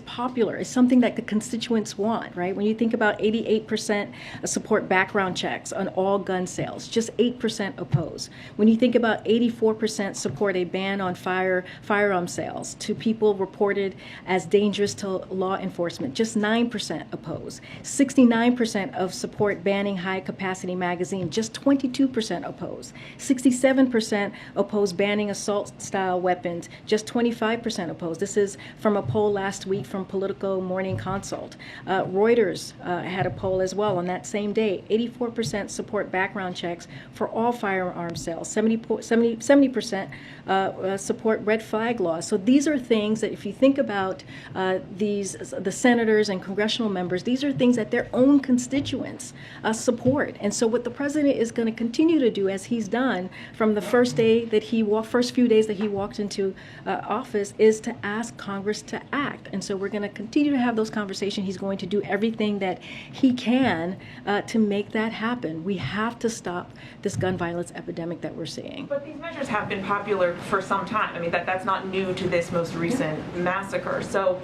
popular. It's something that the constituents want, right? When you think about 88% support background checks on all gun sales, just 8% oppose. When you think about 84% support a ban on firearm sales to people reported as dangerous to law enforcement, just 9% oppose. 69% of support banning high-capacity magazines, just 22% oppose. 67% oppose banning assault-style weapons, just 25% oppose. This is from a poll last week from Politico Morning Consult. Reuters had a poll as well on that same day. 84% support background checks for all firearm sales. 70% support red flag laws. So these are things that, if you think about the senators and congressional members, these are things that their own constituents support. And so what the president is going to continue to do, as he's done from the first few days that he walked into office, is to ask Congress to act. And so we're going to continue to have those conversations. He's going to do everything that he can to make that happen. We have to stop this gun violence epidemic that we're seeing. But these measures have been popular for some time. I mean, that's not new to this most recent massacre. So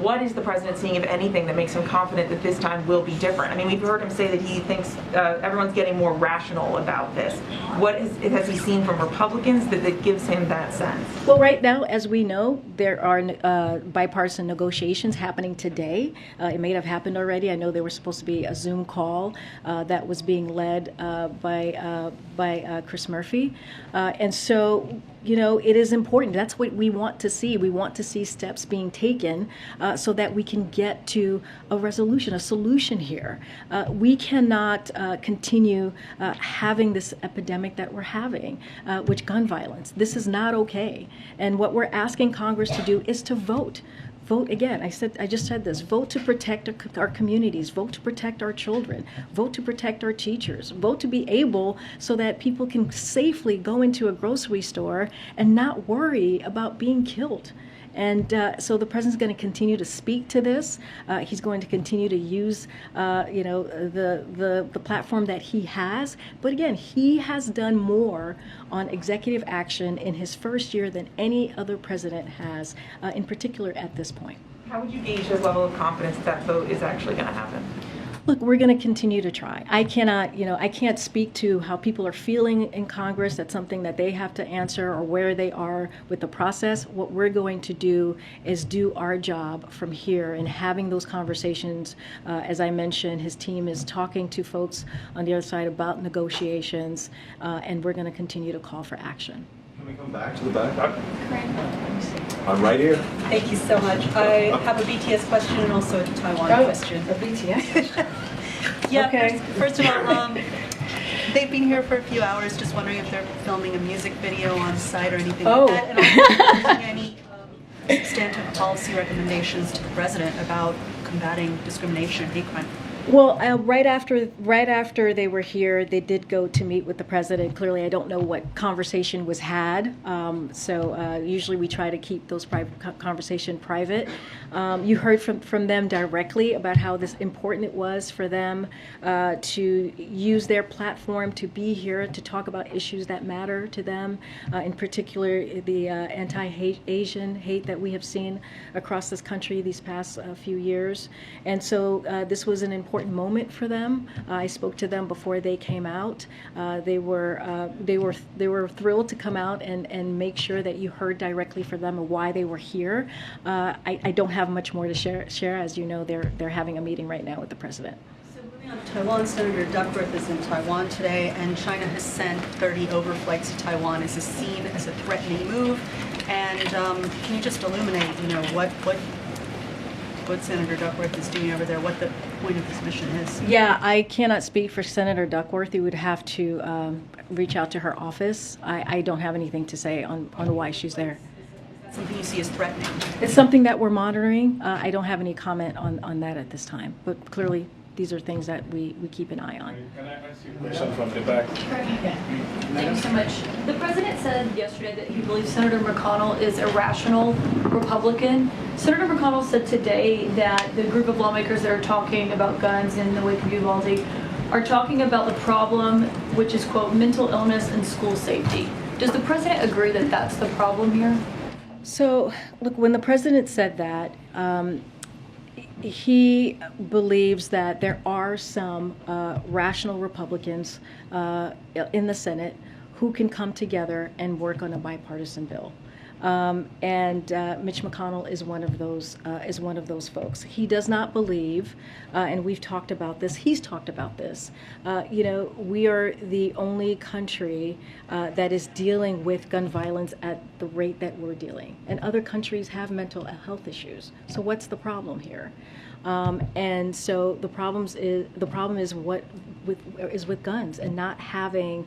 what is the president seeing, if anything, that makes him confident that this time will be different? I mean, we've heard him say that he thinks everyone's getting more rational about this. What has he seen from Republicans that gives him that sense? Well, right now, as we know, there are bipartisan negotiations happening today. It may have happened already. I know there was supposed to be a Zoom call that was being led by Chris Murphy. And so, it is important. That's what we want to see. We want to see steps being taken so that we can get to a resolution, a solution here. We cannot continue having this epidemic that we're having with gun violence. This is not okay. And what we're asking Congress to do is to vote. Vote again. I just said this. Vote to protect our communities. Vote to protect our children. Vote to protect our teachers. Vote to be able so that people can safely go into a grocery store and not worry about being killed. And so the president's going to continue to speak to this. He's going to continue to use, the platform that he has. But again, he has done more on executive action in his first year than any other president has, in particular at this point. How would you gauge his level of confidence that vote is actually going to happen? Look, we're going to continue to try. I can't speak to how people are feeling in Congress. That's something that they have to answer, or where they are with the process. What we're going to do is do our job from here and having those conversations. As I mentioned, his team is talking to folks on the other side about negotiations, and we're going to continue to call for action. Can we come back to the back? I'm right here. Thank you so much. I have a BTS question and also a Taiwan question. A BTS question? Yeah, Okay. first of all, they've been here for a few hours, just wondering if they're filming a music video on site or anything like that. And also, any substantive policy recommendations to the president about combating discrimination and hate crime? Well, right after they were here, they did go to meet with the president. Clearly, I don't know what conversation was had. Usually we try to keep those conversation private. You heard from them directly about how important it was for them to use their platform to be here to talk about issues that matter to them, in particular the anti-Asian hate that we have seen across this country these past few years. And so this was an important moment for them. I spoke to them before they came out. They were thrilled to come out and make sure that you heard directly from them of why they were here. I don't have much more to share. As you know, they're having a meeting right now with the president. So moving on to Taiwan, Senator Duckworth is in Taiwan today, and China has sent 30 overflights to Taiwan. Is this seen as a threatening move? And can you just illuminate, what Senator Duckworth is doing over there, what the point of this mission is? Yeah, I cannot speak for Senator Duckworth. You would have to reach out to her office. I don't have anything to say on why she's there. Is that something you see as threatening? It's something that we're monitoring. I don't have any comment on that at this time, but clearly these are things that we keep an eye on. Can I ask you a question from the back? Thank you so much. The president said yesterday that he believes Senator McConnell is a rational Republican. Senator McConnell said today that the group of lawmakers that are talking about guns in the wake of Uvalde are talking about the problem, which is, quote, mental illness and school safety. Does the president agree that that's the problem here? So, look, when the president said that, he believes that there are some rational Republicans in the Senate who can come together and work on a bipartisan bill. Mitch McConnell is one of those folks. He does not believe, and we've talked about this. He's talked about this. We are the only country that is dealing with gun violence at the rate that we're dealing, and other countries have mental health issues. So what's the problem here? And so the problem is with guns and not having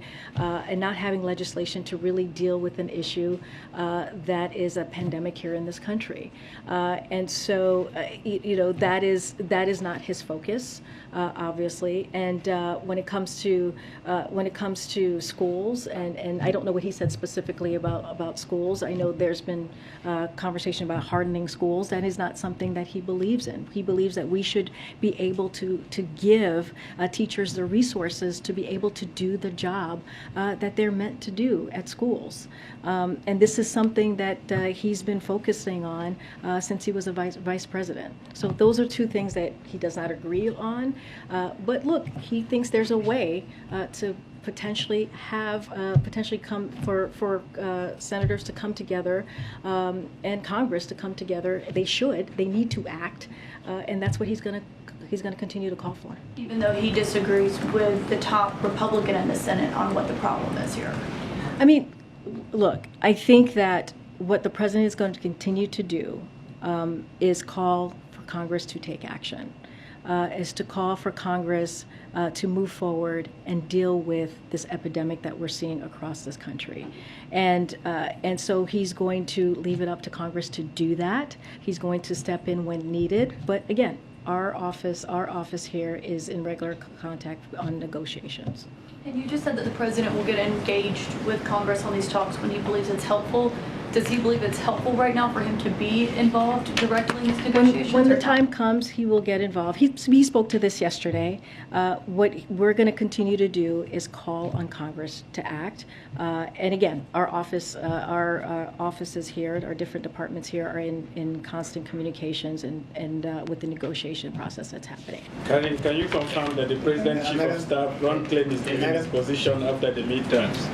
legislation to really deal with an issue that is a pandemic here in this country. And so that is not his focus, obviously. And when it comes to schools, and I don't know what he said specifically about schools. I know there's been conversation about hardening schools. That is not something that he believes in. He believes that we should be able to give teachers the resources to be able to do the job that they're meant to do at schools. And this is something that he's been focusing on since he was a vice president. So those are two things that he does not agree on. But look, he thinks there's a way to potentially come for senators to come together and Congress to come together. They need to act, and that's what he's going to continue to call for. Even though he disagrees with the top Republican in the Senate on what the problem is here. I mean, look, I think that what the president is going to continue to do is call for Congress to take action. Is to call for Congress to move forward and deal with this epidemic that we're seeing across this country. And so he's going to leave it up to Congress to do that. He's going to step in when needed. But again, our office here is in regular contact on negotiations. And you just said that the president will get engaged with Congress on these talks when he believes it's helpful. Does he believe it's helpful right now for him to be involved directly in these negotiations? When the or not? time comes, he will get involved. He spoke to this yesterday. What we're going to continue to do is call on Congress to act. And again, our offices here, our different departments here are in constant communications and with the negotiation process that's happening. Karine, can you confirm that the President Chief of Staff don't claim he's leaving his position after the midterms?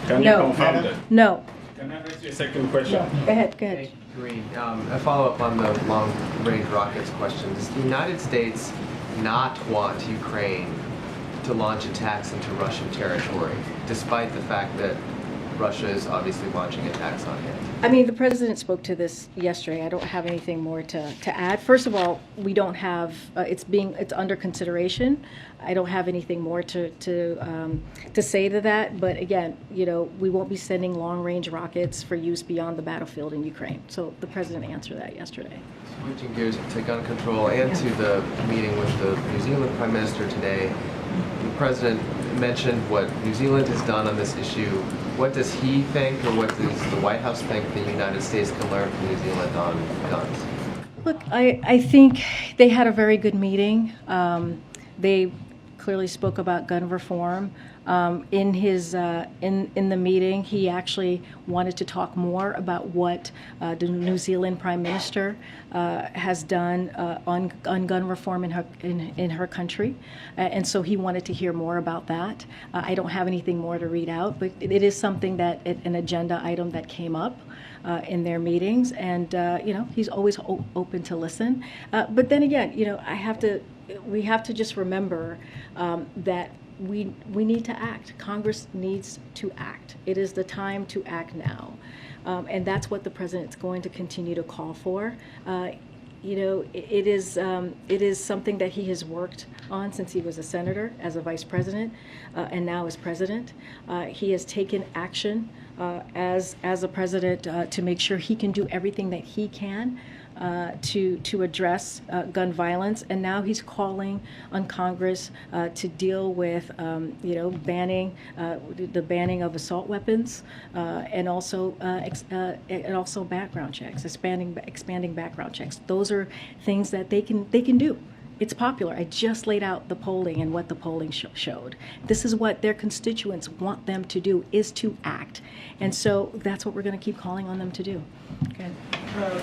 Can you confirm that? No. Can I ask you a second question? No. Go ahead. Karine, a follow-up on the long-range rockets question. Does the United States not want Ukraine to launch attacks into Russian territory, despite the fact that Russia is obviously launching attacks on it? I mean, the president spoke to this yesterday. I don't have anything more to add. First of all, we don't have, it's under consideration. I don't have anything more to say to that. But again, we won't be sending long-range rockets for use beyond the battlefield in Ukraine. So the president answered that yesterday. Switching gears to gun control and to the meeting with the New Zealand Prime Minister today, the president mentioned what New Zealand has done on this issue. What does he think, or what does the White House think the United States can learn from New Zealand on guns? Look, I think they had a very good meeting. They clearly spoke about gun reform. In the meeting, he actually wanted to talk more about what the New Zealand Prime Minister has done on gun reform in her country, and so he wanted to hear more about that. I don't have anything more to read out, but it is something that an agenda item that came up in their meetings, and he's always open to listen. But then again, we have to just remember that we need to act. Congress needs to act. It is the time to act now. And that's what the president's going to continue to call for. It is something that he has worked on since he was a senator, as a vice president, and now as president. He has taken action as a president to make sure he can do everything that he can to address gun violence, and now he's calling on Congress to deal with banning the banning of assault weapons and also background checks, expanding background checks. Those are things that they can do. It's popular. I just laid out the polling and what the polling showed. This is what their constituents want them to do, is to act. And so that's what we're going to keep calling on them to do. Okay.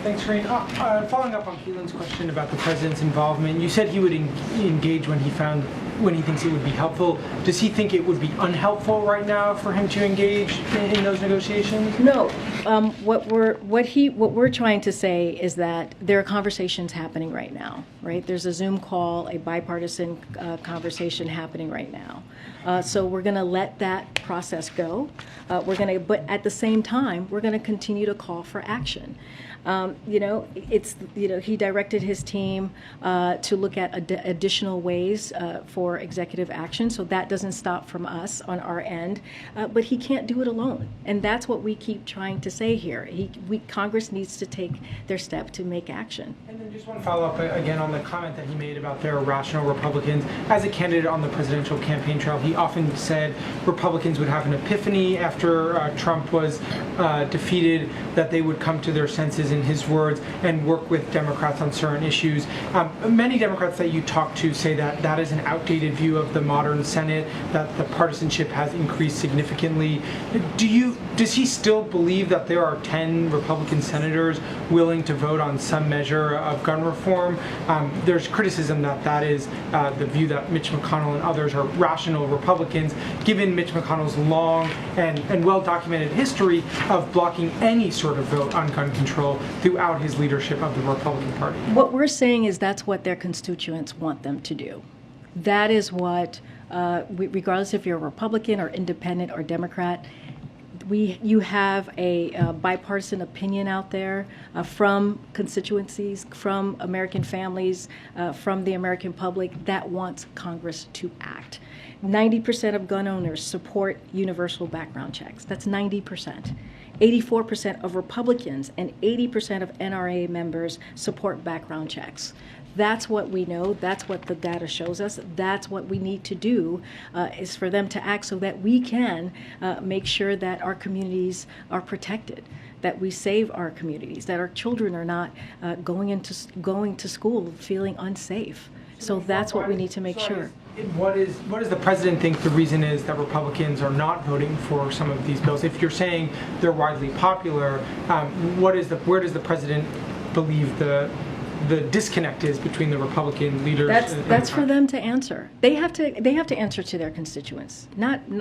Thanks, Karine. Following up on Keelan's question about the president's involvement, you said he would engage when he thinks it would be helpful. Does he think it would be unhelpful right now for him to engage in those negotiations? No. What we're trying to say is that there are conversations happening right now. Right? There's a Zoom call, a bipartisan conversation happening right now. So we're going to let that process go. But at the same time, we're going to continue to call for action. He directed his team to look at additional ways for executive action. So that doesn't stop from us on our end, but he can't do it alone. And that's what we keep trying to say here. Congress needs to take their step to make action. And then just one follow-up again on the comment that he made about there are rational Republicans. As a candidate on the presidential campaign trail, he often said Republicans would have an epiphany after Trump was defeated, that they would come to their senses, in his words, and work with Democrats on certain issues. Many Democrats that you talk to say that that is an outdated view of the modern Senate, that the partisanship has increased significantly. Does he still believe that there are 10 Republican senators willing to vote on some measure of gun reform? There's criticism that is the view that Mitch McConnell and others are rational Republicans, given Mitch McConnell's long and well-documented history of blocking any sort of vote on gun control throughout his leadership of the Republican Party. What we're saying is that's what their constituents want them to do. That is what, regardless if you're a Republican or independent or Democrat, you have a bipartisan opinion out there from constituencies, from American families, from the American public that wants Congress to act. 90% of gun owners support universal background checks. That's 90%. 84% of Republicans and 80% of NRA members support background checks. That's what we know. That's what the data shows us. That's what we need to do, is for them to act so that we can make sure that our communities are protected, that we save our communities, that our children are not going to school feeling unsafe. So that's what we need to make sure. What does the president think the reason is that Republicans are not voting for some of these bills? If you're saying they're widely popular, where does the president believe the disconnect is between the Republican leaders? That's for them to answer. They have to answer to their constituents.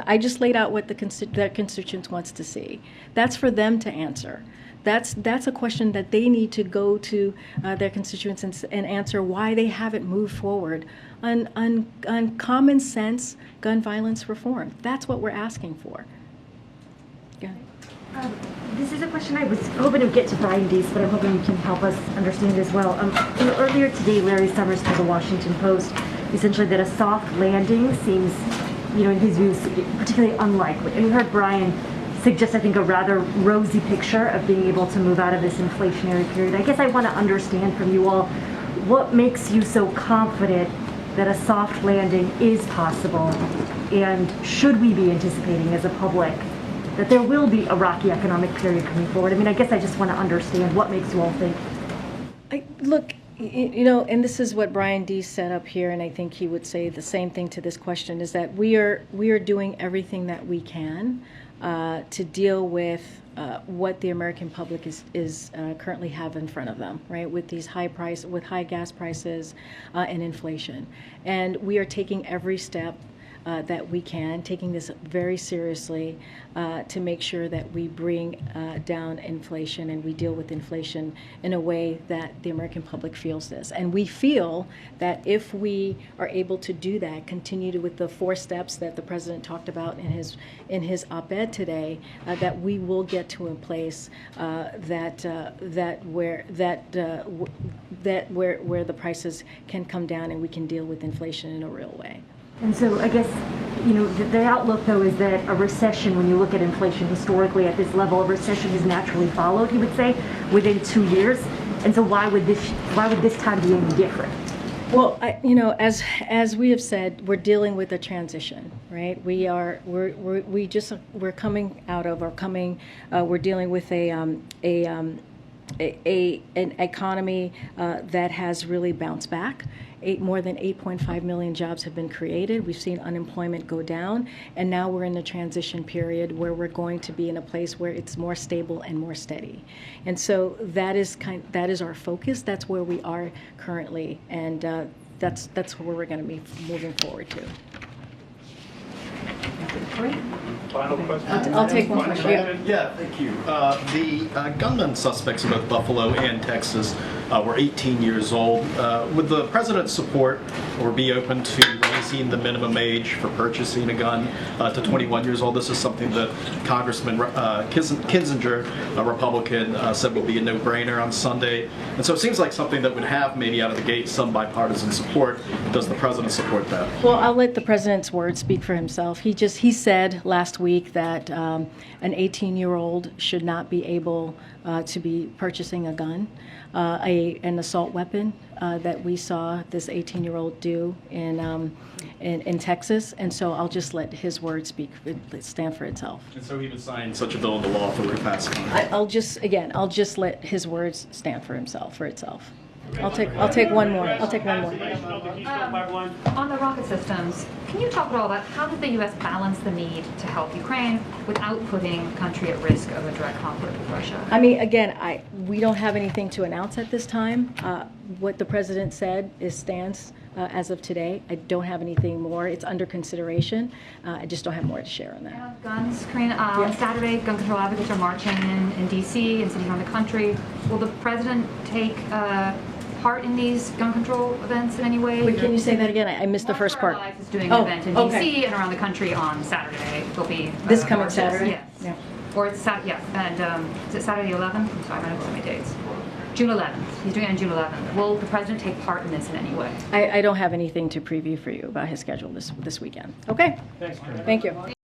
I just laid out what their constituents wants to see. That's for them to answer. That's a question that they need to go to their constituents and answer why they haven't moved forward on common sense gun violence reform. That's what we're asking for. Yeah. This is a question I was hoping to get to Brian Deese, but I'm hoping you can help us understand as well. Earlier today, Larry Summers told the Washington Post essentially that a soft landing seems, in his views, particularly unlikely. And we heard Brian suggest, I think, a rather rosy picture of being able to move out of this inflationary period. I guess I want to understand from you all, what makes you so confident that a soft landing is possible, and should we be anticipating as a public that there will be a rocky economic period coming forward? I mean, I guess I just want to understand what makes you all think. Look, and this is what Brian Deese set up here, and I think he would say the same thing to this question, is that we are doing everything that we can to deal with what the American public is currently have in front of them, right? With these high gas prices and inflation, and we are taking every step that we can, taking this very seriously to make sure that we bring down inflation and we deal with inflation in a way that the American public feels this. And we feel that if we are able to do that, continue with the 4 steps that the president talked about in his op-ed today, that we will get to a place where the prices can come down and we can deal with inflation in a real way. And so I guess, the outlook, though, is that a recession, when you look at inflation historically at this level, a recession is naturally followed, you would say, within 2 years. And so why would this time be any different? Well, as we have said, we're dealing with a transition, right? We're dealing with an economy that has really bounced back. More than 8.5 million jobs have been created. We've seen unemployment go down, and now we're in the transition period where we're going to be in a place where it's more stable and more steady. And so that is our focus. That's where we are currently, and that's where we're going to be moving forward to. Final question. I'll take one question. Yeah, thank you. The gunman suspects in both Buffalo and Texas were 18 years old. Would the president's support or be open to raising the minimum age for purchasing a gun to 21 years old? This is something that Congressman Kinzinger, a Republican, said would be a no-brainer on Sunday. And so it seems like something that would have maybe out of the gate some bipartisan support. Does the president support that? Well, I'll let the president's words speak for himself. He said last week that an 18-year-old should not be able to be purchasing a gun, an assault weapon that we saw this 18-year-old do in Texas. And so I'll just let his words stand for itself. And so he would sign such a bill into law if it were passed. I'll just let his words stand for itself. I'll take one more. On the rocket systems, can you talk at all about how did the U.S. balance the need to help Ukraine without putting the country at risk of a direct conflict with Russia? I mean, again, we don't have anything to announce at this time. What the president said stands as of today. I don't have anything more. It's under consideration. I just don't have more to share on that. Guns, Karine, on Saturday, gun control advocates are marching in D.C. and cities around the country. Will the president take part in these gun control events in any way? Wait, can you say that again? I missed the first part. Is doing an event in D.C. and around the country on Saturday. There'll be this coming marches. Saturday. Yes. Yeah. Or it's Saturday. Yeah. And is it Saturday 11th? I'm sorry, I don't know my dates. June 11th. He's doing it on June 11th. Will the president take part in this in any way? I don't have anything to preview for you about his schedule this weekend. Okay. Thanks, Karine. Thank you.